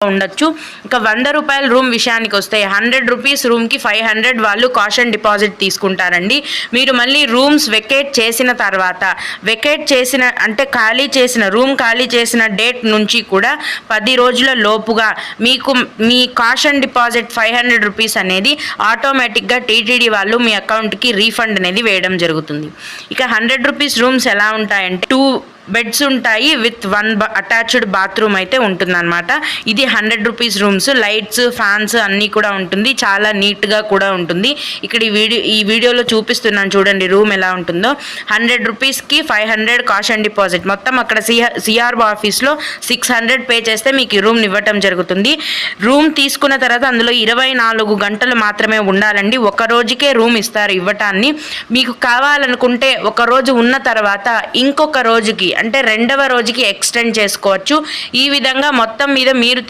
ఉండొచ్చు. ఇక 100 రూపాయల రూమ్ విషయానికి వస్తే 100 రూపీస్ రూమ్కి 500 వాళ్ళు కాషన్ డిపాజిట్ తీసుకుంటారండి. మీరు మళ్ళీ రూమ్స్ వెకేట్ చేసిన తర్వాత అంటే రూమ్ ఖాళీ చేసిన డేట్ నుంచి కూడా 10 రోజుల లోపుగా మీకు మీ కాషన్ డిపాజిట్ 500 రూపీస్ అనేది ఆటోమేటిక్గా టీటీడీ వాళ్ళు మీ అకౌంట్కి రీఫండ్ అనేది వేయడం జరుగుతుంది. ఇక 100 రూపీస్ రూమ్స్ ఎలా ఉంటాయంటే 2 బెడ్స్ ఉంటాయి విత్ 1 అటాచ్డ్ బాత్రూమ్ అయితే ఉంటుందన్నమాట. ఇది 100 రూపీస్ రూమ్స్. లైట్స్, ఫ్యాన్స్ అన్నీ కూడా ఉంటుంది. చాలా నీట్గా కూడా ఉంటుంది. ఇక్కడ ఈ వీడియోలో చూపిస్తున్నాను చూడండి రూమ్ ఎలా ఉంటుందో. 100 రూపీస్కి 500 కాషన్ డిపాజిట్. మొత్తం అక్కడ సిఆర్ఓ ఆఫీస్లో 600 పే చేస్తే మీకు ఈ రూమ్ని ఇవ్వటం జరుగుతుంది. రూమ్ తీసుకున్న తర్వాత అందులో 24 గంటలు మాత్రమే ఉండాలండి. ఒక రోజుకే రూమ్ ఇస్తారు ఇవ్వటాన్ని. మీకు కావాలనుకుంటే ఒక రోజు ఉన్న తర్వాత ఇంకొక రోజుకి అంటే 2వ రోజుకి ఎక్స్టెండ్ చేసుకోవచ్చు. ఈ విధంగా మొత్తం మీద మీరు